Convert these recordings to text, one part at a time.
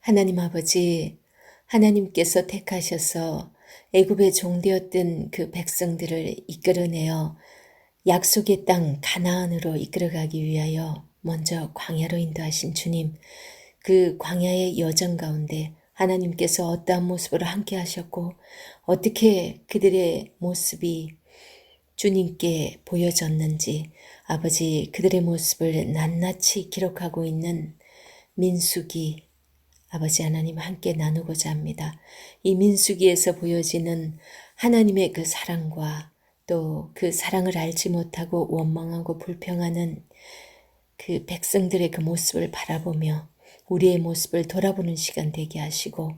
하나님 아버지, 하나님께서 택하셔서 애굽의 종되었던 그 백성들을 이끌어내어 약속의 땅 가나안으로 이끌어가기 위하여 먼저 광야로 인도하신 주님, 그 광야의 여정 가운데 하나님께서 어떠한 모습으로 함께 하셨고 어떻게 그들의 모습이 주님께 보여졌는지 아버지, 그들의 모습을 낱낱이 기록하고 있는 민수기, 아버지 하나님 함께 나누고자 합니다. 이 민수기에서 보여지는 하나님의 그 사랑과 또 그 사랑을 알지 못하고 원망하고 불평하는 그 백성들의 그 모습을 바라보며 우리의 모습을 돌아보는 시간 되게 하시고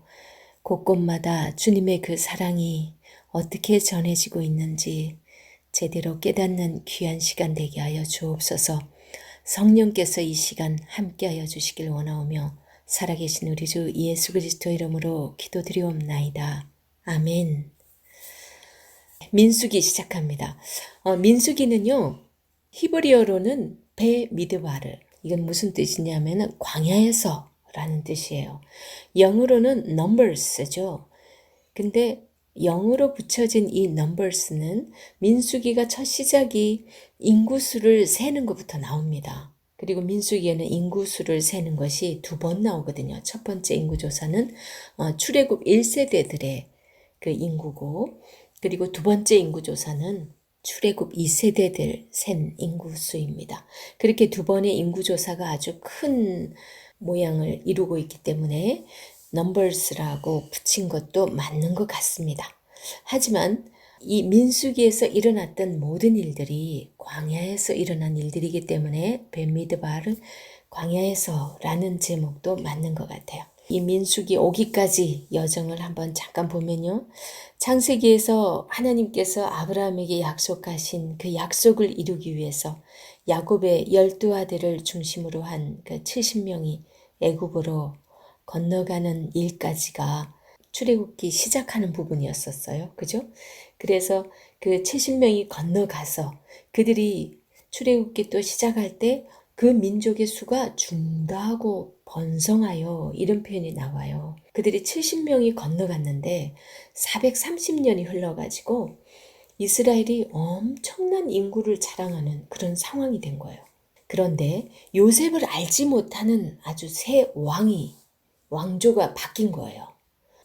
곳곳마다 주님의 그 사랑이 어떻게 전해지고 있는지 제대로 깨닫는 귀한 시간 되게 하여 주옵소서. 성령께서 이 시간 함께하여 주시길 원하오며 살아계신 우리 주 예수 그리스도 이름으로 기도드리옵나이다. 아멘. 민수기 시작합니다. 민수기는요, 히브리어로는 베미드바르, 이건 무슨 뜻이냐면 광야에서 라는 뜻이에요. 영어로는 numbers죠. 근데 영어로 붙여진 이 numbers는 민수기가 첫 시작이 인구수를 세는 것부터 나옵니다. 그리고 민수기에는 인구수를 세는 것이 두 번 나오거든요. 첫 번째 인구조사는 출애굽 1세대들의 그 인구고, 그리고 두 번째 인구조사는 출애굽 2세대들 센 인구수입니다. 그렇게 두 번의 인구조사가 아주 큰 모양을 이루고 있기 때문에 넘버스라고 붙인 것도 맞는 것 같습니다. 하지만 이 민수기에서 일어났던 모든 일들이 광야에서 일어난 일들이기 때문에 벳미드바르 광야에서라는 제목도 맞는 것 같아요. 이 민수기 오기까지 여정을 한번 잠깐 보면요. 창세기에서 하나님께서 아브라함에게 약속하신 그 약속을 이루기 위해서 야곱의 12아들을 중심으로 한 그 70명이 애굽으로 건너가는 일까지가 출애굽기 시작하는 부분이었었어요. 그죠? 그래서 그 70명이 건너가서 그들이 출애굽기 또 시작할 때 그 민족의 수가 중다하고 번성하여 이런 표현이 나와요. 그들이 70명이 건너갔는데 430년이 흘러가지고 이스라엘이 엄청난 인구를 자랑하는 그런 상황이 된 거예요. 그런데 요셉을 알지 못하는 아주 새 왕조가 바뀐 거예요.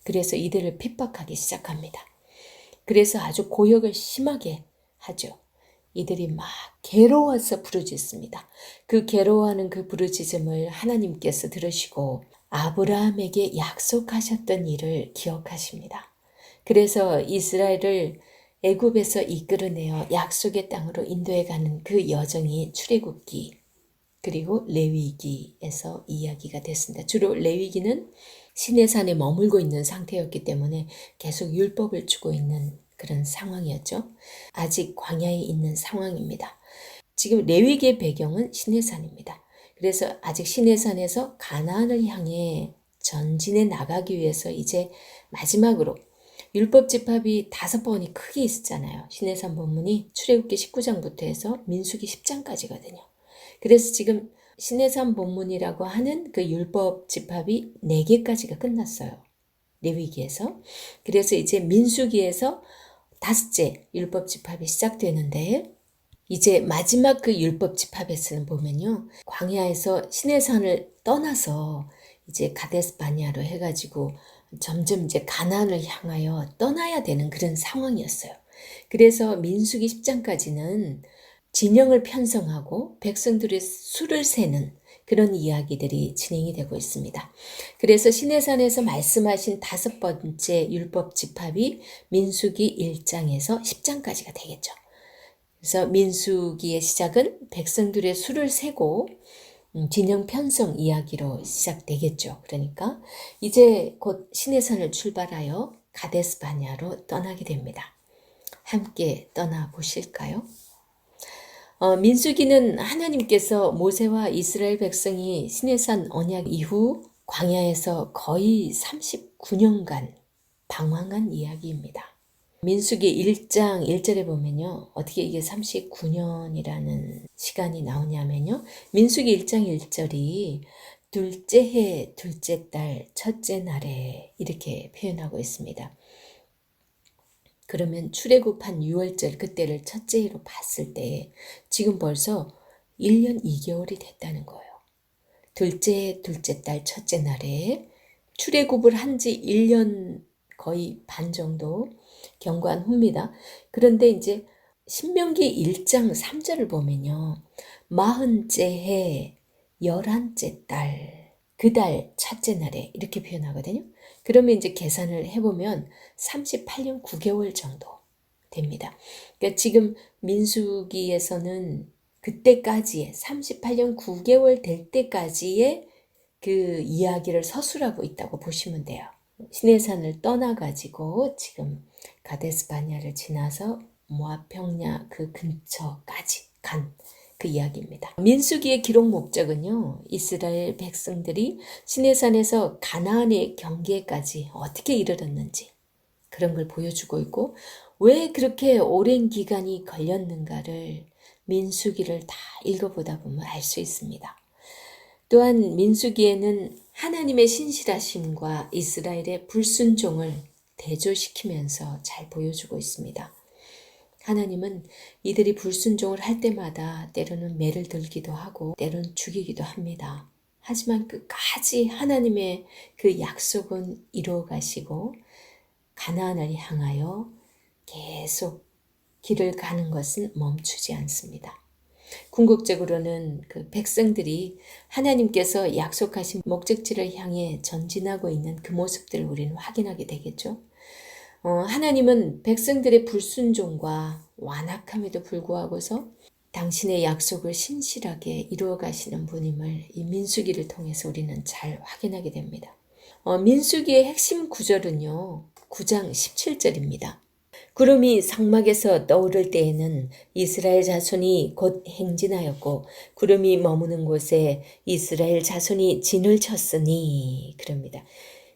그래서 이들을 핍박하기 시작합니다. 그래서 아주 고역을 심하게 하죠. 이들이 막 괴로워서 부르짖습니다. 그 괴로워하는 그 부르짖음을 하나님께서 들으시고 아브라함에게 약속하셨던 일을 기억하십니다. 그래서 이스라엘을 애굽에서 이끌어내어 약속의 땅으로 인도해가는 그 여정이 출애굽기 그리고 레위기에서 이야기가 됐습니다. 주로 레위기는 시내산에 머물고 있는 상태였기 때문에 계속 율법을 주고 있는 그런 상황이었죠. 아직 광야에 있는 상황입니다. 지금 레위기의 배경은 시내산입니다. 그래서 아직 시내산에서 가나안을 향해 전진해 나가기 위해서 이제 마지막으로 율법 집합이 5번이 크게 있었잖아요. 시내산 본문이 출애굽기 19장부터 해서 민수기 10장까지거든요. 그래서 지금 시내산 본문이라고 하는 그 율법 집합이 4개까지가 끝났어요. 레위기에서. 그래서 이제 민수기에서 5째 율법 집합이 시작되는데 이제 마지막 그 율법 집합에서는 보면요. 광야에서 시내산을 떠나서 이제 가데스 바니아로 해가지고 점점 이제 가나안을 향하여 떠나야 되는 그런 상황이었어요. 그래서 민수기 10장까지는 진영을 편성하고 백성들의 수를 세는 그런 이야기들이 진행이 되고 있습니다. 그래서 시내산에서 말씀하신 5번째 율법 집합이 민수기 1장에서 10장까지가 되겠죠. 그래서 민수기의 시작은 백성들의 수를 세고 진영 편성 이야기로 시작되겠죠. 그러니까 이제 곧 시내산을 출발하여 가데스 바냐로 떠나게 됩니다. 함께 떠나보실까요? 민수기는 하나님께서 모세와 이스라엘 백성이 시내산 언약 이후 광야에서 거의 39년간 방황한 이야기입니다. 민수기 1장 1절에 보면요. 어떻게 이게 39년이라는 시간이 나오냐면요. 민수기 1장 1절이 둘째 해, 둘째 달, 첫째 날에 이렇게 표현하고 있습니다. 그러면 출애굽한 6월절 그때를 첫째 해로 봤을 때 지금 벌써 1년 2개월이 됐다는 거예요. 둘째 해, 둘째 달, 첫째 날에 출애굽을 한 지 1년 거의 반 정도 경과한 후입니다. 그런데 이제 신명기 1장 3절을 보면요. 40째 해, 11째 달, 그 달 첫째 날에 이렇게 표현하거든요. 그러면 이제 계산을 해보면 38년 9개월 정도 됩니다. 그러니까 지금 민수기에서는 그때까지의 38년 9개월 될 때까지의 그 이야기를 서술하고 있다고 보시면 돼요. 시내산을 떠나가지고 지금 가데스 바냐를 지나서 모압 평야 그 근처까지 간 그 이야기입니다. 민수기의 기록 목적은요. 이스라엘 백성들이 시내산에서 가나안의 경계까지 어떻게 이르렀는지 그런 걸 보여주고 있고 왜 그렇게 오랜 기간이 걸렸는가를 민수기를 다 읽어보다 보면 알 수 있습니다. 또한 민수기에는 하나님의 신실하심과 이스라엘의 불순종을 대조시키면서 잘 보여주고 있습니다. 하나님은 이들이 불순종을 할 때마다 때로는 매를 들기도 하고 때로는 죽이기도 합니다. 하지만 끝까지 하나님의 그 약속은 이루어 가시고 가나안을 향하여 계속 길을 가는 것은 멈추지 않습니다. 궁극적으로는 그 백성들이 하나님께서 약속하신 목적지를 향해 전진하고 있는 그 모습들을 우리는 확인하게 되겠죠. 하나님은 백성들의 불순종과 완악함에도 불구하고서 당신의 약속을 신실하게 이루어 가시는 분임을 이 민수기를 통해서 우리는 잘 확인하게 됩니다. 민수기의 핵심 구절은요. 9장 17절입니다. 구름이 상막에서 떠오를 때에는 이스라엘 자손이 곧 행진하였고 구름이 머무는 곳에 이스라엘 자손이 진을 쳤으니 그럽니다.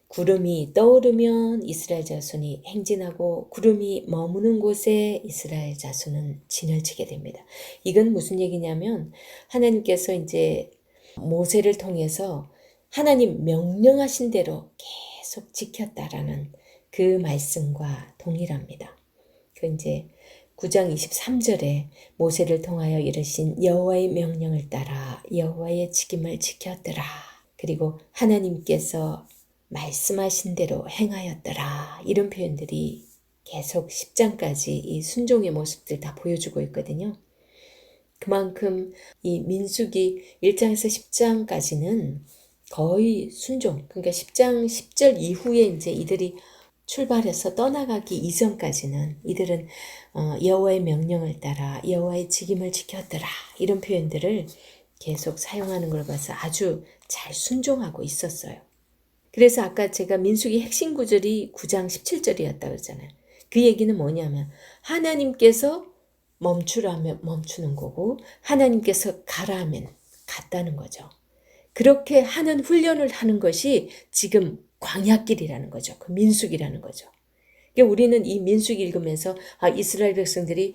구름이 떠오르면 이스라엘 자손이 행진하고 구름이 머무는 곳에 이스라엘 자손은 진을 치게 됩니다. 이건 무슨 얘기냐면 하나님께서 이제 모세를 통해서 하나님 명령하신 대로 계속 지켰다라는 그 말씀과 동일합니다. 그 이제 9장 23절에 모세를 통하여 이르신 여호와의 명령을 따라 여호와의 직임을 지켰더라. 그리고 하나님께서 말씀하신 대로 행하였더라. 이런 표현들이 계속 10장까지 이 순종의 모습들 다 보여주고 있거든요. 그만큼 이 민수기 1장에서 10장까지는 거의 순종. 그러니까 10장 10절 이후에 이제 이들이 출발해서 떠나가기 이전까지는 이들은 여호와의 명령을 따라 여호와의 직임을 지켰더라. 이런 표현들을 계속 사용하는 걸 봐서 아주 잘 순종하고 있었어요. 그래서 아까 제가 민수기 핵심 구절이 9장 17절이었다고 그러잖아요. 그 얘기는 뭐냐면 하나님께서 멈추라면 멈추는 거고 하나님께서 가라 하면 갔다는 거죠. 그렇게 하는 훈련을 하는 것이 지금 광야길이라는 거죠. 그 민수기라는 거죠. 그러니까 우리는 이 민수기 읽으면서 이스라엘 백성들이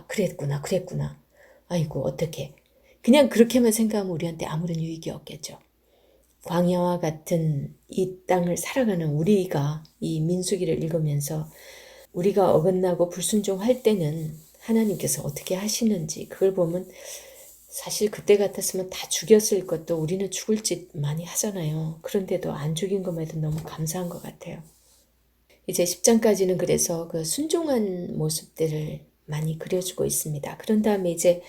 그랬구나. 아이고 어떡해. 그냥 그렇게만 생각하면 우리한테 아무런 유익이 없겠죠. 광야와 같은 이 땅을 살아가는 우리가 이 민수기를 읽으면서 우리가 어긋나고 불순종할 때는 하나님께서 어떻게 하시는지 그걸 보면 사실 그때 같았으면 다 죽였을 것도 우리는 죽을 짓 많이 하잖아요. 그런데도 안 죽인 것에도 너무 감사한 것 같아요. 이제 10장까지는 그래서 그 순종한 모습들을 많이 그려주고 있습니다. 그런 다음에 이제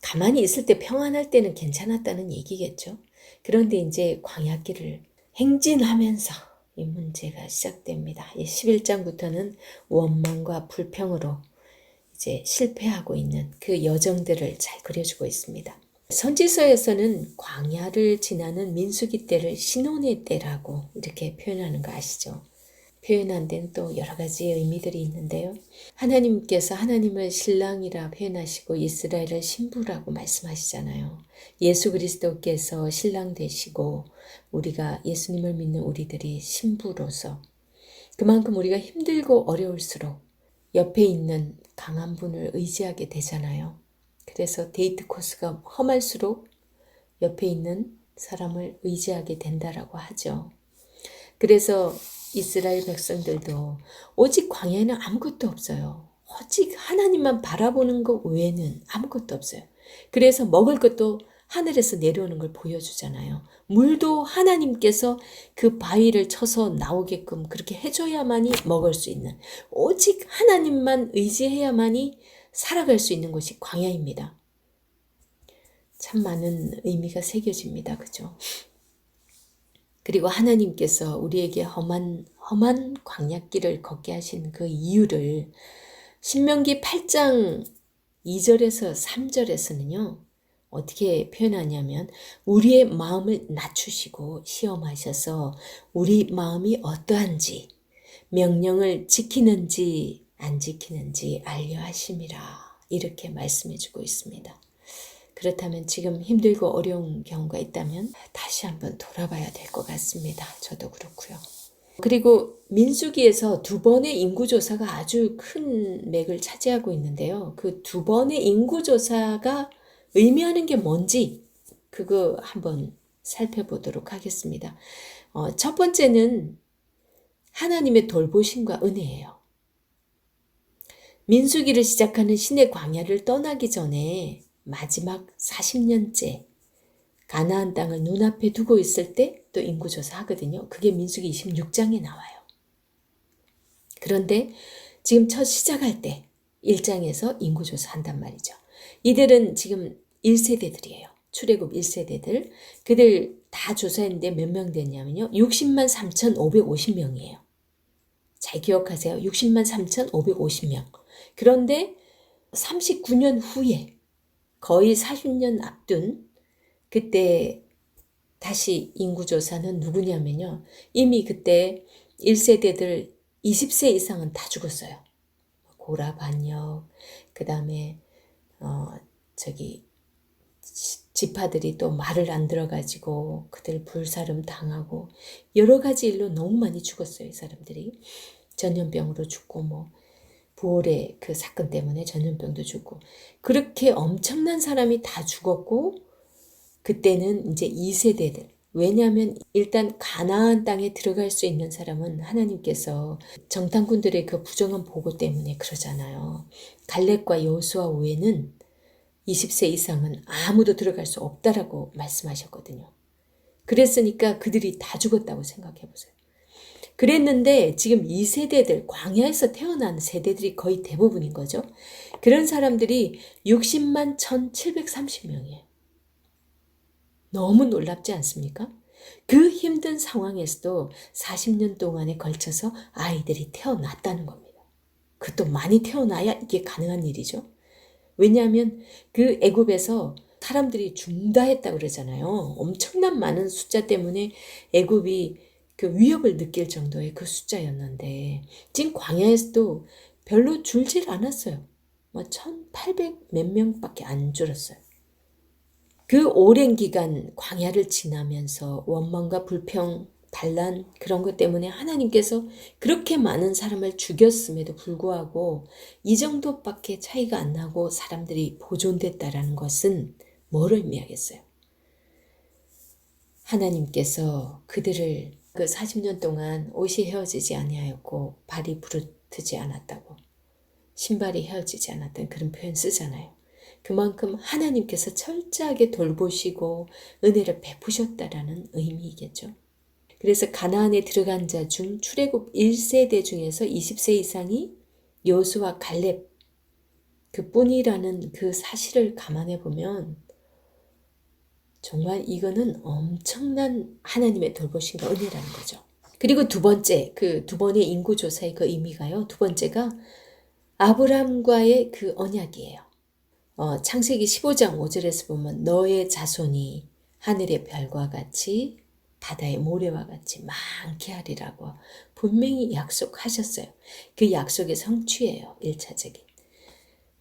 가만히 있을 때 평안할 때는 괜찮았다는 얘기겠죠. 그런데 이제 광야길을 행진하면서 이 문제가 시작됩니다. 11장부터는 원망과 불평으로 이제 실패하고 있는 그 여정들을 잘 그려주고 있습니다. 선지서에서는 광야를 지나는 민수기 때를 신혼의 때라고 이렇게 표현하는 거 아시죠? 표현한 데는 또 여러 가지 의미들이 있는데요. 하나님께서 하나님을 신랑이라 표현하시고 이스라엘을 신부라고 말씀하시잖아요. 예수 그리스도께서 신랑 되시고 우리가 예수님을 믿는 우리들이 신부로서 그만큼 우리가 힘들고 어려울수록 옆에 있는 강한 분을 의지하게 되잖아요. 그래서 데이트 코스가 험할수록 옆에 있는 사람을 의지하게 된다라고 하죠. 그래서 이스라엘 백성들도 오직 광야에는 아무것도 없어요. 오직 하나님만 바라보는 것 외에는 아무것도 없어요. 그래서 먹을 것도 하늘에서 내려오는 걸 보여주잖아요. 물도 하나님께서 그 바위를 쳐서 나오게끔 그렇게 해줘야만이 먹을 수 있는, 오직 하나님만 의지해야만이 살아갈 수 있는 곳이 광야입니다. 참 많은 의미가 새겨집니다. 그죠? 그리고 하나님께서 우리에게 험한 광야길을 걷게 하신 그 이유를 신명기 8장 2절에서 3절에서는요. 어떻게 표현하냐면 우리의 마음을 낮추시고 시험하셔서 우리 마음이 어떠한지 명령을 지키는지 안 지키는지 알려 하심이라 이렇게 말씀해 주고 있습니다. 그렇다면 지금 힘들고 어려운 경우가 있다면 다시 한번 돌아봐야 될 것 같습니다. 저도 그렇고요. 그리고 민수기에서 2번의 인구조사가 아주 큰 맥을 차지하고 있는데요. 그 2번의 인구조사가 의미하는 게 뭔지 그거 한번 살펴보도록 하겠습니다. 첫 번째는 하나님의 돌보심과 은혜예요. 민수기를 시작하는 신의 광야를 떠나기 전에 마지막 40년째 가나안 땅을 눈앞에 두고 있을 때 또 인구조사 하거든요. 그게 민수기 26장에 나와요. 그런데 지금 첫 시작할 때 1장에서 인구조사 한단 말이죠. 이들은 지금 1세대들이에요. 출애굽 1세대들. 그들 다 조사했는데 몇 명 됐냐면요. 60만 3,550명이에요. 잘 기억하세요. 60만 3,550명. 그런데 39년 후에 거의 40년 앞둔 그때 다시 인구조사는 누구냐면요. 이미 그때 1세대들 20세 이상은 다 죽었어요. 고라 반역, 그 다음에 지파들이 또 말을 안 들어가지고 그들 불사름 당하고 여러 가지 일로 너무 많이 죽었어요. 이 사람들이. 전염병으로 죽고 부올의 그 사건 때문에 전염병도 죽고 그렇게 엄청난 사람이 다 죽었고 그때는 이제 2세대들 왜냐하면 일단 가나안 땅에 들어갈 수 있는 사람은 하나님께서 정탐꾼들의 그 부정한 보고 때문에 그러잖아요. 갈렙과 여호수아 외에는 20세 이상은 아무도 들어갈 수 없다라고 말씀하셨거든요. 그랬으니까 그들이 다 죽었다고 생각해 보세요. 그랬는데 지금 2세대들, 광야에서 태어난 세대들이 거의 대부분인 거죠. 그런 사람들이 60만 1,730명이에요. 너무 놀랍지 않습니까? 그 힘든 상황에서도 40년 동안에 걸쳐서 아이들이 태어났다는 겁니다. 그것도 많이 태어나야 이게 가능한 일이죠. 왜냐하면 그 애굽에서 사람들이 죽다 했다 그러잖아요. 엄청난 많은 숫자 때문에 애굽이 그 위협을 느낄 정도의 그 숫자였는데 지금 광야에서도 별로 줄질 않았어요. 1,800 몇 명밖에 안 줄었어요. 그 오랜 기간 광야를 지나면서 원망과 불평, 반란 그런 것 때문에 하나님께서 그렇게 많은 사람을 죽였음에도 불구하고 이 정도밖에 차이가 안 나고 사람들이 보존됐다라는 것은 뭘 의미하겠어요? 하나님께서 그들을 그 40년 동안 옷이 헤어지지 아니하였고 발이 부르트지 않았다고 신발이 헤어지지 않았다는 그런 표현 쓰잖아요. 그만큼 하나님께서 철저하게 돌보시고 은혜를 베푸셨다라는 의미이겠죠. 그래서 가나안에 들어간 자 중 출애굽 1세대 중에서 20세 이상이 여호수아 갈렙 그뿐이라는 그 사실을 감안해 보면 정말 이거는 엄청난 하나님의 돌보심과 은혜라는 거죠. 그리고 두 번째, 그 두 번의 인구조사의 그 의미가요. 두 번째가 아브라함과의 그 언약이에요. 창세기 15장 5절에서 보면 너의 자손이 하늘의 별과 같이 바다의 모래와 같이 많게 하리라고 분명히 약속하셨어요. 그 약속의 성취예요. 1차적인.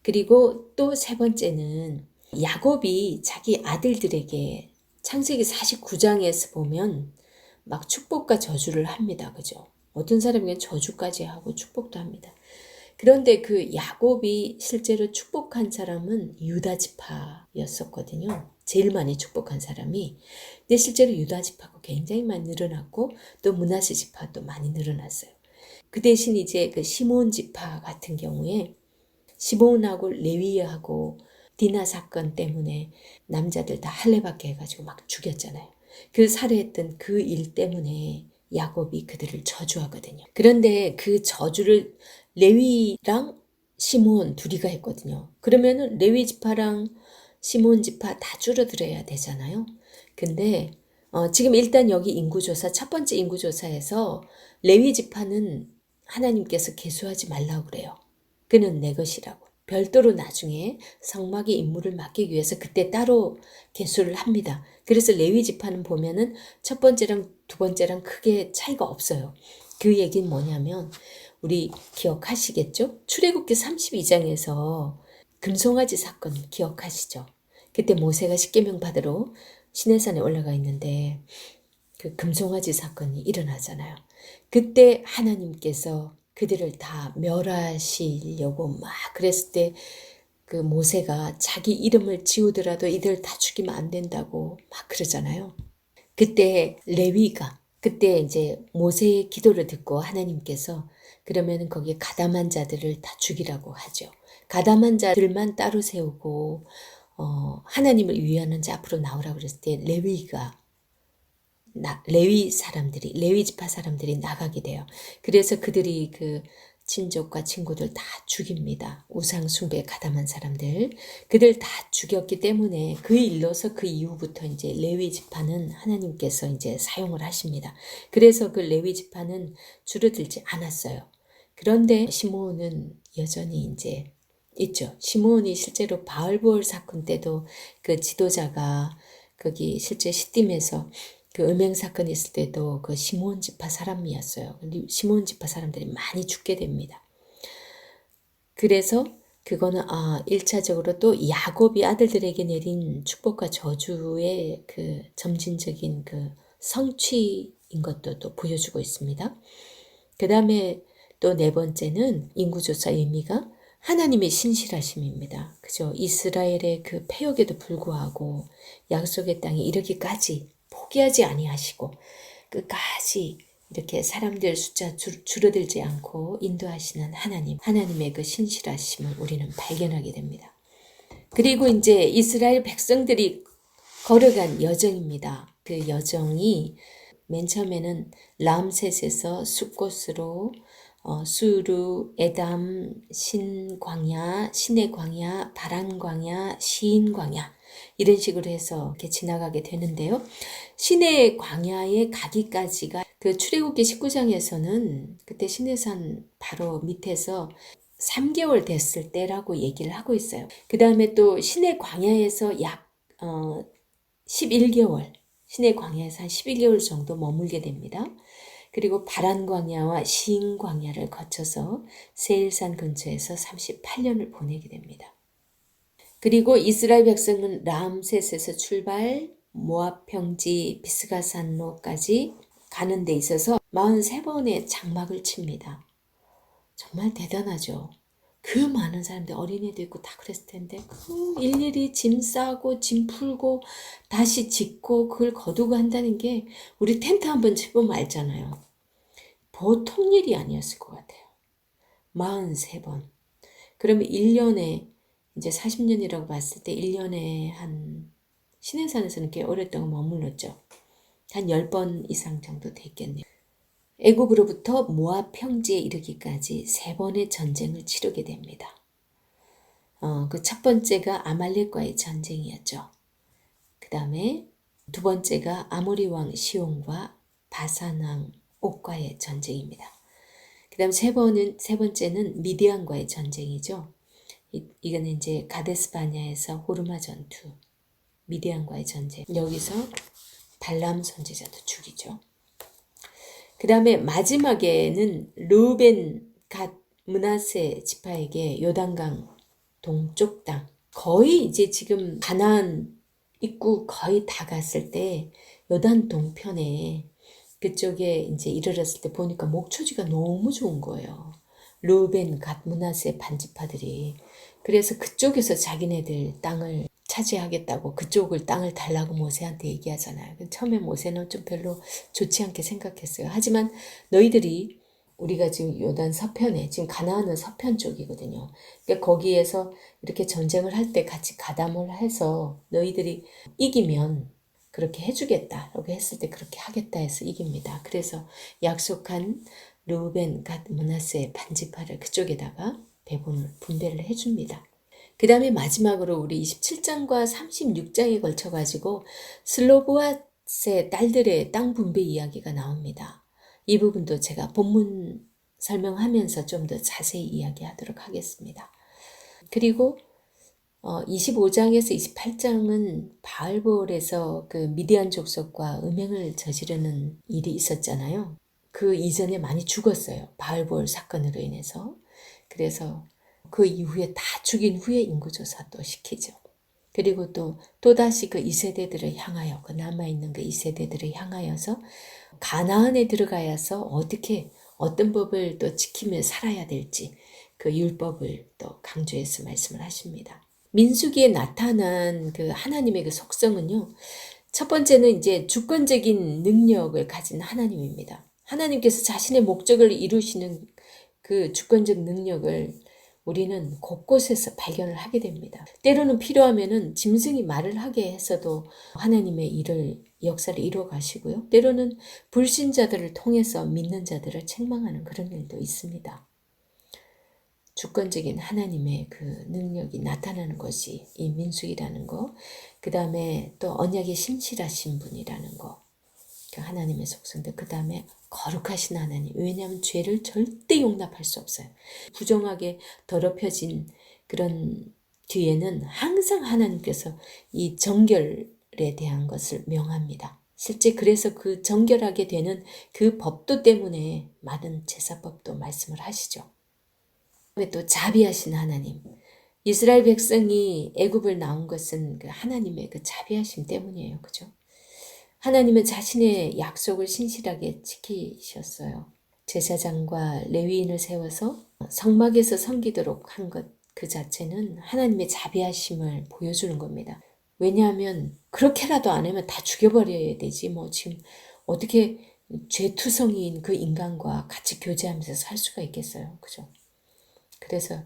그리고 또 세 번째는 야곱이 자기 아들들에게 창세기 49장에서 보면 막 축복과 저주를 합니다. 그죠? 어떤 사람에게는 저주까지 하고 축복도 합니다. 그런데 그 야곱이 실제로 축복한 사람은 유다 지파였었거든요. 제일 많이 축복한 사람이. 근데 실제로 유다 지파가 굉장히 많이 늘어났고 또 므낫세 지파도 많이 늘어났어요. 그 대신 이제 그 시몬 지파 같은 경우에 시몬하고 레위하고 디나 사건 때문에 남자들 다 할례받게 해가지고 막 죽였잖아요. 그 살해했던 그 일 때문에 야곱이 그들을 저주하거든요. 그런데 그 저주를 레위랑 시몬 둘이가 했거든요. 그러면은 레위 지파랑 시몬 지파 다 줄어들어야 되잖아요. 근데 지금 일단 여기 인구조사 첫 번째 인구조사에서 레위 지파는 하나님께서 계수하지 말라고 그래요. 그는 내 것이라고. 별도로 나중에 성막의 임무를 맡기기 위해서 그때 따로 계수를 합니다. 그래서 레위 지파는 보면은 첫 번째랑 두 번째랑 크게 차이가 없어요. 그 얘기는 뭐냐면 우리 기억하시겠죠? 출애굽기 32장에서 금송아지 사건 기억하시죠? 그때 모세가 십계명 받으러 시내산에 올라가 있는데 그 금송아지 사건이 일어나잖아요. 그때 하나님께서 그들을 다 멸하시려고 막 그랬을 때 그 모세가 자기 이름을 지우더라도 이들 다 죽이면 안 된다고 막 그러잖아요. 그때 레위가 그때 이제 모세의 기도를 듣고 하나님께서 그러면 거기에 가담한 자들을 다 죽이라고 하죠. 가담한 자들만 따로 세우고 하나님을 위하는 자 앞으로 나오라고 그랬을 때 레위 지파 사람들이 나가게 돼요. 그래서 그들이 그 친족과 친구들 다 죽입니다. 우상 숭배에 가담한 사람들. 그들 다 죽였기 때문에 그 일로서 그 이후부터 이제 레위 지파는 하나님께서 이제 사용을 하십니다. 그래서 그 레위 지파는 줄어들지 않았어요. 그런데 시므온은 여전히 이제 있죠. 시므온이 실제로 바알보을 사건 때도 그 지도자가 거기 실제 시딤에서 그 음행 사건이 있을 때도 그 시몬 지파 사람이었어요. 시몬 지파 사람들이 많이 죽게 됩니다. 그래서 그거는 1차적으로 또 야곱이 아들들에게 내린 축복과 저주의 그 점진적인 그 성취인 것도 또 보여주고 있습니다. 그 다음에 또 네 번째는 인구조사 의미가 하나님의 신실하심입니다. 그죠? 이스라엘의 그 패역에도 불구하고 약속의 땅에 이르기까지 포기하지 아니하시고 끝까지 이렇게 사람들 숫자 줄어들지 않고 인도하시는 하나님의 그 신실하심을 우리는 발견하게 됩니다. 그리고 이제 이스라엘 백성들이 걸어간 여정입니다. 그 여정이 맨 처음에는 람셋에서 숫곳으로 수르, 에담, 신광야, 신의 광야, 바란 광야, 시인 광야 이런 식으로 해서 이렇게 지나가게 되는데요. 신의 광야에 가기까지가 그 출애굽기 19장에서는 그때 시내산 바로 밑에서 3개월 됐을 때라고 얘기를 하고 있어요. 그 다음에 또 신의 광야에서 약 11개월, 신의 광야에서 한 11개월 정도 머물게 됩니다. 그리고 바란 광야와 시인 광야를 거쳐서 세일산 근처에서 38년을 보내게 됩니다. 그리고 이스라엘 백성은 람셋에서 출발 모압 평지 비스가산로까지 가는 데 있어서 43번의 장막을 칩니다. 정말 대단하죠. 그 많은 사람들 어린애도 있고 다 그랬을 텐데 그 일일이 짐 싸고 짐 풀고 다시 짓고 그걸 거두고 한다는 게 우리 텐트 한번 쳐보면 알잖아요. 보통 일이 아니었을 것 같아요. 43번. 그러면 1년에 이제 40년이라고 봤을 때 1년에 한 시내산에서는 꽤 오랫동안 머물렀죠. 한 10번 이상 정도 됐겠네요. 애굽으로부터 모압 평지에 이르기까지 3번의 전쟁을 치르게 됩니다. 그 첫 번째가 아말렉과의 전쟁이었죠. 그 다음에 두 번째가 아모리 왕 시온과 바산 왕 옥과의 전쟁입니다. 그 다음 세 번째는 미디안과의 전쟁이죠. 이거는 이제 가데스 바냐에서 호르마 전투, 미디안과의 전쟁. 여기서 발람 선지자도 죽이죠. 그 다음에 마지막에는 르우벤, 갓, 므낫세 지파에게 요단강 동쪽 땅, 거의 이제 지금 가나안 입구 거의 다 갔을 때 요단 동편에 그쪽에 이제 이르렀을 때 보니까 목초지가 너무 좋은 거예요. 르우벤, 갓, 므낫세 반지파들이. 그래서 그쪽에서 자기네들 땅을 차지하겠다고 그쪽을 땅을 달라고 모세한테 얘기하잖아요. 처음에 모세는 좀 별로 좋지 않게 생각했어요. 하지만 너희들이 우리가 지금 요단 서편에 지금 가나안은 서편 쪽이거든요. 그러니까 거기에서 이렇게 전쟁을 할 때 같이 가담을 해서 너희들이 이기면 그렇게 해주겠다라고 했을 때 그렇게 하겠다 해서 이깁니다. 그래서 약속한 르우벤, 갓, 므낫세 반지파를 그쪽에다가 배분을 분배를 해줍니다. 그 다음에 마지막으로 우리 27장과 36장에 걸쳐가지고 슬로보앗의 딸들의 땅 분배 이야기가 나옵니다. 이 부분도 제가 본문 설명하면서 좀 더 자세히 이야기하도록 하겠습니다. 그리고 25장에서 28장은 바알볼에서 그 미디안 족속과 음행을 저지르는 일이 있었잖아요. 그 이전에 많이 죽었어요. 바알볼 사건으로 인해서. 그래서 그 이후에 다 죽인 후에 인구조사 또 시키죠. 그리고 또다시 그 2세대들을 향하여, 그 남아있는 그 2세대들을 향하여서 가나안에 들어가야서 어떻게, 어떤 법을 또 지키며 살아야 될지 그 율법을 또 강조해서 말씀을 하십니다. 민수기에 나타난 그 하나님의 그 속성은요, 첫 번째는 이제 주권적인 능력을 가진 하나님입니다. 하나님께서 자신의 목적을 이루시는 그 주권적 능력을 우리는 곳곳에서 발견을 하게 됩니다. 때로는 필요하면은 짐승이 말을 하게 해서도 하나님의 일을, 역사를 이루어 가시고요. 때로는 불신자들을 통해서 믿는 자들을 책망하는 그런 일도 있습니다. 주권적인 하나님의 그 능력이 나타나는 것이 이 민수기라는 거, 그 다음에 또 언약의 신실하신 분이라는 거, 그 하나님의 속성들, 그 다음에 거룩하신 하나님. 왜냐하면 죄를 절대 용납할 수 없어요. 부정하게 더럽혀진 그런 뒤에는 항상 하나님께서 이 정결에 대한 것을 명합니다. 실제 그래서 그 정결하게 되는 그 법도 때문에 많은 제사법도 말씀을 하시죠. 또 자비하신 하나님. 이스라엘 백성이 애굽을 나온 것은 그 하나님의 그 자비하심 때문이에요. 그죠? 하나님은 자신의 약속을 신실하게 지키셨어요. 제사장과 레위인을 세워서 성막에서 섬기도록 한 것 그 자체는 하나님의 자비하심을 보여주는 겁니다. 왜냐하면 그렇게라도 안 하면 다 죽여버려야 되지. 뭐 지금 어떻게 죄투성이인 그 인간과 같이 교제하면서 살 수가 있겠어요. 그죠? 그래서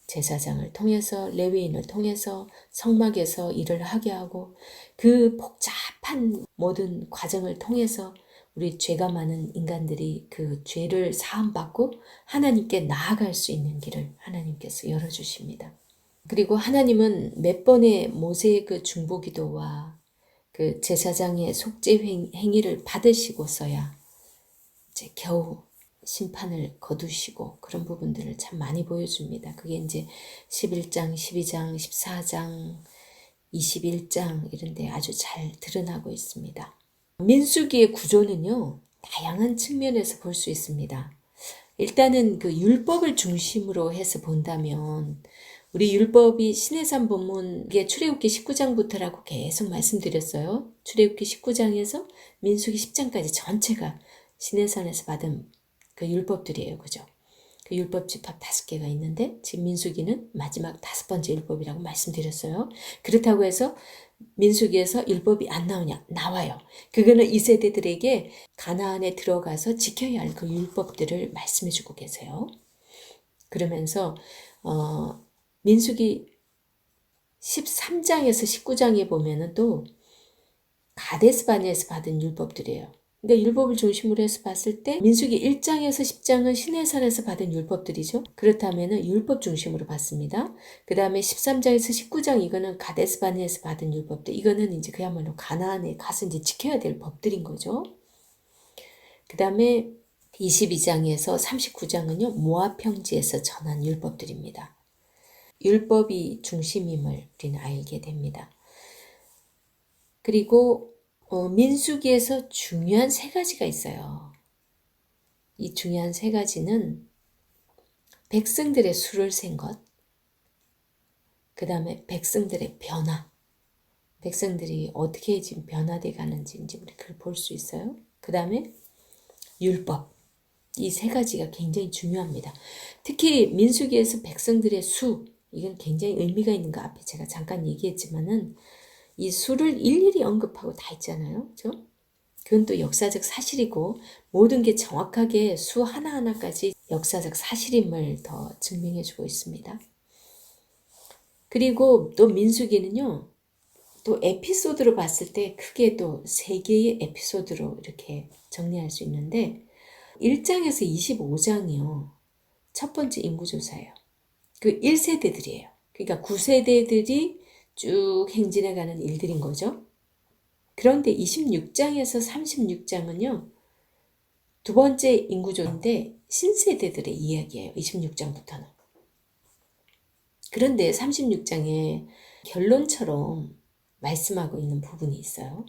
제사장을 통해서 레위인을 통해서 성막에서 일을 하게 하고 그 복잡한 모든 과정을 통해서 우리 죄가 많은 인간들이 그 죄를 사함받고 하나님께 나아갈 수 있는 길을 하나님께서 열어주십니다. 그리고 하나님은 몇 번의 모세의 그 중보기도와 그 제사장의 속죄 행위를 받으시고서야 이제 겨우 심판을 거두시고 그런 부분들을 참 많이 보여줍니다. 그게 이제 11장, 12장, 14장, 21장 이런 데 아주 잘 드러나고 있습니다. 민수기의 구조는요, 다양한 측면에서 볼 수 있습니다. 일단은 그 율법을 중심으로 해서 본다면 우리 율법이 신해산 본문의 출애굽기 19장부터라고 계속 말씀드렸어요. 출애굽기 19장에서 민수기 10장까지 전체가 신해산에서 받은 그 율법들이에요. 그죠? 그 율법 집합 5개가 있는데 지금 민수기는 마지막 5번째 율법이라고 말씀드렸어요. 그렇다고 해서 민수기에서 율법이 안 나오냐? 나와요. 그거는 2세대들에게 가나안에 들어가서 지켜야 할 그 율법들을 말씀해 주고 계세요. 그러면서 민수기 13장에서 19장에 보면은 또 가데스바네에서 받은 율법들이에요. 그러니까 율법을 중심으로 해서 봤을 때 민수기 1장에서 10장은 시내산에서 받은 율법들이죠. 그렇다면 율법 중심으로 봤습니다. 그 다음에 13장에서 19장 이거는 가데스바네에서 받은 율법들. 이거는 이제 그야말로 가나안에 가서 이제 지켜야 될 법들인 거죠. 그 다음에 22장에서 39장은요. 모압 평지에서 전한 율법들입니다. 율법이 중심임을 우리는 알게 됩니다. 그리고 민수기에서 중요한 세 가지가 있어요. 이 중요한 세 가지는 백성들의 수를 센 것, 그 다음에 백성들의 변화, 백성들이 어떻게 지금 변화돼 가는지 이제 우리 그걸 볼 수 있어요. 그 다음에 율법, 이 세 가지가 굉장히 중요합니다. 특히 민수기에서 백성들의 수, 이건 굉장히 의미가 있는 거 앞에 제가 잠깐 얘기했지만은 이 수를 일일이 언급하고 다 있잖아요. 그죠? 그건 또 역사적 사실이고 모든 게 정확하게 수 하나하나까지 역사적 사실임을 더 증명해 주고 있습니다. 그리고 또 민수기는요. 또 에피소드로 봤을 때 크게 또 세 개의 에피소드로 이렇게 정리할 수 있는데 1장에서 25장이요. 첫 번째 인구조사예요. 그 1세대들이에요. 그러니까 9세대들이 쭉 행진해가는 일들인 거죠. 그런데 26장에서 36장은요. 두 번째 인구조인데 신세대들의 이야기예요. 26장부터는. 그런데 36장에 결론처럼 말씀하고 있는 부분이 있어요.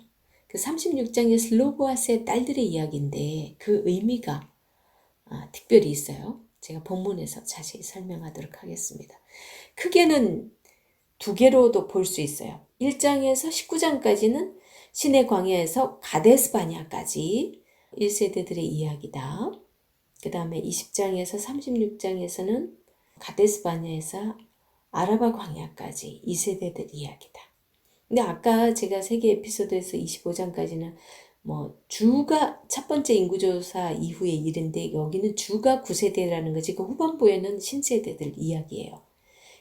그 36장의 슬로보아스의 딸들의 이야기인데 그 의미가 특별히 있어요. 제가 본문에서 자세히 설명하도록 하겠습니다. 크게는 두 개로도 볼 수 있어요. 1장에서 19장까지는 신의 광야에서 가데스 바냐까지 1세대들의 이야기다. 그 다음에 20장에서 36장에서는 가데스 바냐에서 아라바 광야까지 2세대들 이야기다. 근데 아까 제가 세계 에피소드에서 25장까지는 주가 첫 번째 인구조사 이후의 일인데 여기는 주가 9세대라는 거지 그 후반부에는 신세대들 이야기예요.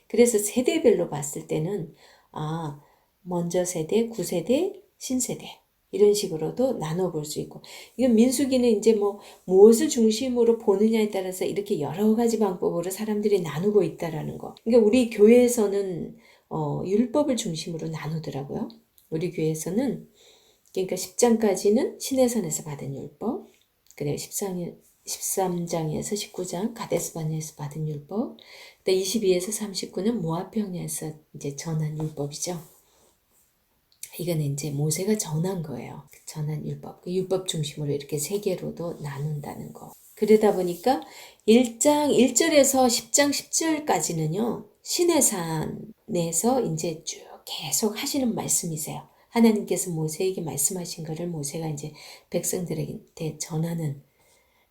그래서 세대별로 봤을 때는 먼저 세대, 9세대, 신세대 이런 식으로도 나눠볼 수 있고 이건 민수기는 이제 무엇을 중심으로 보느냐에 따라서 이렇게 여러 가지 방법으로 사람들이 나누고 있다라는 거. 그러니까 우리 교회에서는 율법을 중심으로 나누더라고요. 우리 교회에서는 그러니까 10장까지는 시내산에서 받은 율법, 그래 13장에서 19장 가데스 바네에서 받은 율법, 22에서 39는 모압 평야에서 이제 전한 율법이죠. 이거는 이제 모세가 전한 거예요. 전한 율법. 그 율법 중심으로 이렇게 세 개로도 나눈다는 거. 그러다 보니까 1장 1절에서 10장 10절까지는요. 시내산에서 이제 쭉 계속 하시는 말씀이세요. 하나님께서 모세에게 말씀하신 거를 모세가 이제 백성들에게 전하는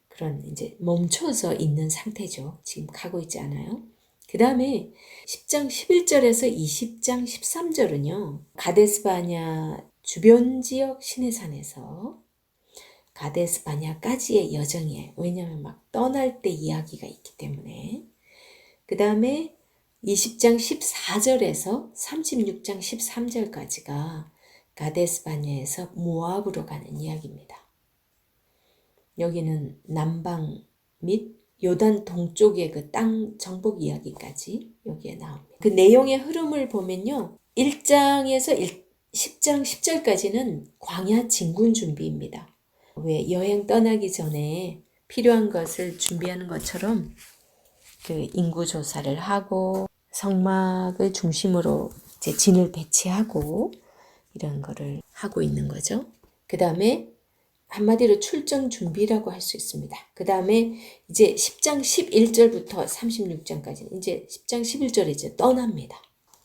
그런 이제 멈춰서 있는 상태죠. 지금 가고 있지 않아요. 그 다음에 10장 11절에서 20장 13절은요. 가데스 바냐 주변 지역 시내산에서 가데스 바냐까지의 여정이에요. 왜냐하면 막 떠날 때 이야기가 있기 때문에. 그 다음에 20장 14절에서 36장 13절까지가 가데스 바냐에서 모압으로 가는 이야기입니다. 여기는 남방 및 요단 동쪽의 그 땅 정복 이야기까지 여기에 나옵니다. 그 내용의 흐름을 보면요. 1장에서 10장 10절까지는 광야 진군 준비입니다. 왜 여행 떠나기 전에 필요한 것을 준비하는 것처럼 그 인구 조사를 하고 성막을 중심으로 이제 진을 배치하고 이런 거를 하고 있는 거죠. 그 다음에 한마디로 출정 준비라고 할 수 있습니다. 그 다음에 이제 10장 11절부터 36장까지 이제 10장 11절에 이제 떠납니다.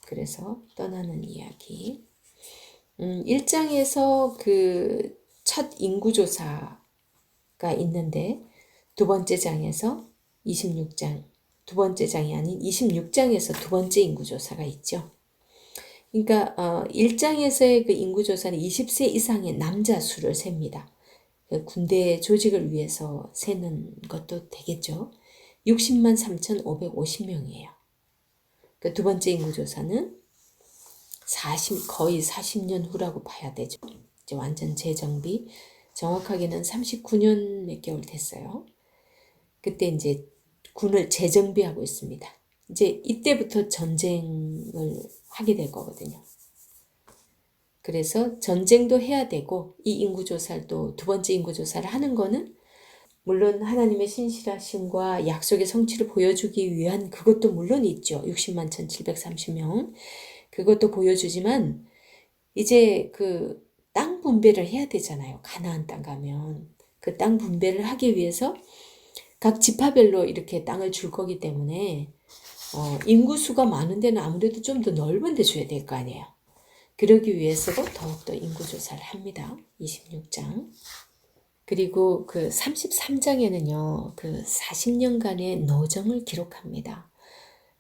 그래서 떠나는 이야기. 1장에서 그 첫 인구조사가 있는데 두 번째 장에서 26장, 두 번째 장이 아닌 26장에서 두 번째 인구조사가 있죠. 그러니까 1장에서의 그 인구조사는 20세 이상의 남자 수를 셉니다. 군대 조직을 위해서 세는 것도 되겠죠. 60만 3,550명이에요. 그 두 번째 인구조사는 거의 40년 후라고 봐야 되죠. 이제 완전 재정비. 정확하게는 39년 몇 개월 됐어요. 그때 이제 군을 재정비하고 있습니다. 이제 이때부터 전쟁을 하게 될 거거든요. 그래서 전쟁도 해야 되고 이 인구조사를 또 두 번째 인구조사를 하는 거는 물론 하나님의 신실하심과 약속의 성취를 보여주기 위한 그것도 물론 있죠. 60만 1,730명. 그것도 보여주지만 이제 그 땅 분배를 해야 되잖아요. 가나안 땅 가면. 그 땅 분배를 하기 위해서 각 지파별로 이렇게 땅을 줄 거기 때문에 인구수가 많은 데는 아무래도 좀 더 넓은 데 줘야 될 거 아니에요. 그러기 위해서도 더욱더 인구조사를 합니다. 26장. 그리고 그 33장에는요, 그 40년간의 노정을 기록합니다.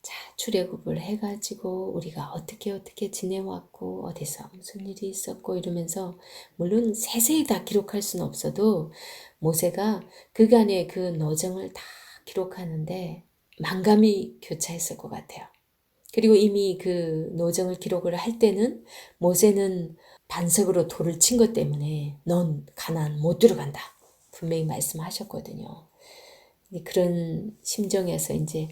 자, 출애굽을 해가지고 우리가 어떻게 지내왔고 어디서 무슨 일이 있었고 이러면서 물론 세세히 다 기록할 수는 없어도 모세가 그간의 그 노정을 다 기록하는데 만감이 교차했을 것 같아요. 그리고 이미 그 노정을 기록을 할 때는 모세는 반석으로 돌을 친 것 때문에 넌 가나안 못 들어간다. 분명히 말씀하셨거든요. 그런 심정에서 이제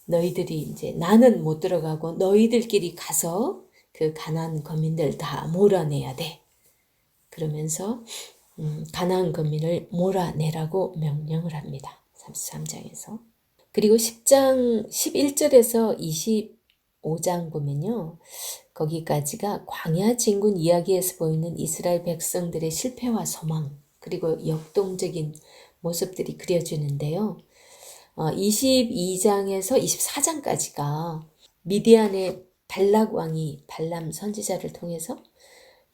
너희들이 이제 나는 못 들어가고 너희들끼리 가서 그 가나안 거민들 다 몰아내야 돼. 그러면서 가나안 거민을 몰아내라고 명령을 합니다. 33장에서. 그리고 10장 11절에서 25장 보면요. 거기까지가 광야 진군 이야기에서 보이는 이스라엘 백성들의 실패와 소망 그리고 역동적인 모습들이 그려지는데요. 22장에서 24장까지가 미디안의 발락 왕이 발람 선지자를 통해서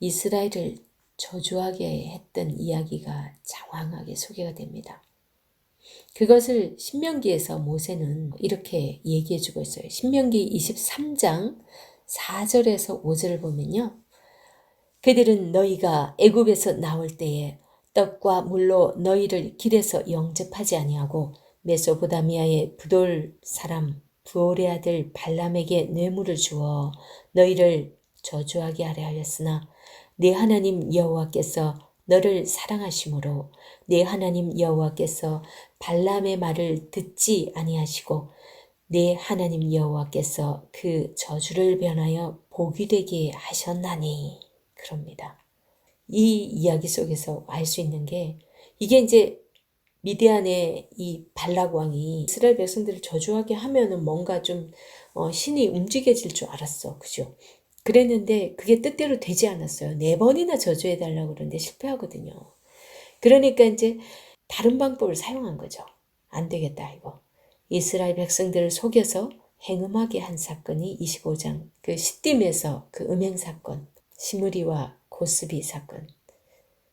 이스라엘을 저주하게 했던 이야기가 장황하게 소개가 됩니다. 그것을 신명기에서 모세는 이렇게 얘기해 주고 있어요. 신명기 23장 4절에서 5절을 보면요. 그들은 너희가 애굽에서 나올 때에 떡과 물로 너희를 길에서 영접하지 아니하고 메소포다미아의 부돌 사람 부올의 아들 발람에게 뇌물을 주어 너희를 저주하게 하려 하였으나 네 하나님 여호와께서 너를 사랑하심으로 네 하나님 여호와께서 발람의 말을 듣지 아니하시고 네 하나님 여호와께서 그 저주를 변하여 복이 되게 하셨나니 그럽니다. 이 이야기 속에서 알 수 있는 게 이게 이제 미디안의 이 발락 왕이 이스라엘 백성들을 저주하게 하면은 뭔가 좀 신이 움직여질 줄 알았어. 그죠? 그랬는데 그게 뜻대로 되지 않았어요. 4번이나 저주해달라고 그러는데 실패하거든요. 그러니까 이제 다른 방법을 사용한 거죠. 안 되겠다 이거. 이스라엘 백성들을 속여서 행음하게 한 사건이 25장 그 시딤에서 그 음행 사건 시므리와 고스비 사건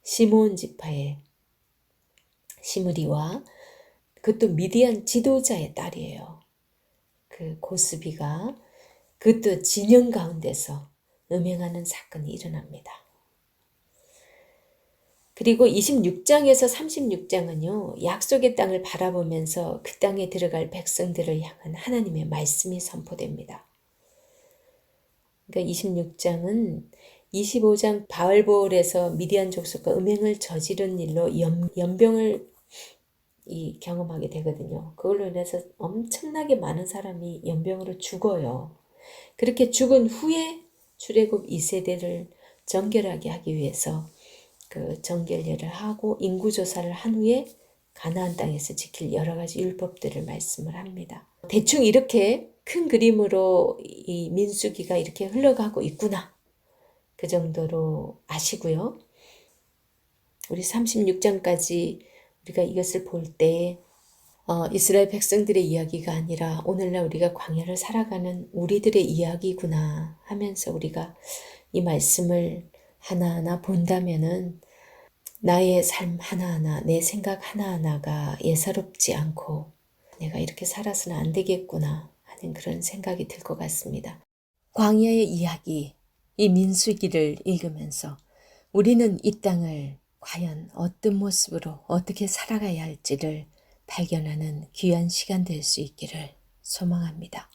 시므온 지파의 시므리와 그것도 미디안 지도자의 딸이에요. 그 고스비가 그것도 진영 가운데서 음행하는 사건이 일어납니다. 그리고 26장에서 36장은요. 약속의 땅을 바라보면서 그 땅에 들어갈 백성들을 향한 하나님의 말씀이 선포됩니다. 그러니까 26장은 25장 바알보올에서 미디안 족속과 음행을 저지른 일로 연병을 경험하게 되거든요. 그걸로 인해서 엄청나게 많은 사람이 연병으로 죽어요. 그렇게 죽은 후에 출애굽 2세대를 정결하게 하기 위해서 그 정결례를 하고 인구조사를 한 후에 가나안 땅에서 지킬 여러 가지 율법들을 말씀을 합니다. 대충 이렇게 큰 그림으로 이 민수기가 이렇게 흘러가고 있구나. 그 정도로 아시고요. 우리 36장까지 우리가 이것을 볼 때 이스라엘 백성들의 이야기가 아니라 오늘날 우리가 광야를 살아가는 우리들의 이야기구나 하면서 우리가 이 말씀을 하나하나 본다면은 나의 삶 하나하나, 내 생각 하나하나가 예사롭지 않고 내가 이렇게 살아서는 안 되겠구나 하는 그런 생각이 들 것 같습니다. 광야의 이야기, 이 민수기를 읽으면서 우리는 이 땅을 과연 어떤 모습으로 어떻게 살아가야 할지를 발견하는 귀한 시간 될 수 있기를 소망합니다.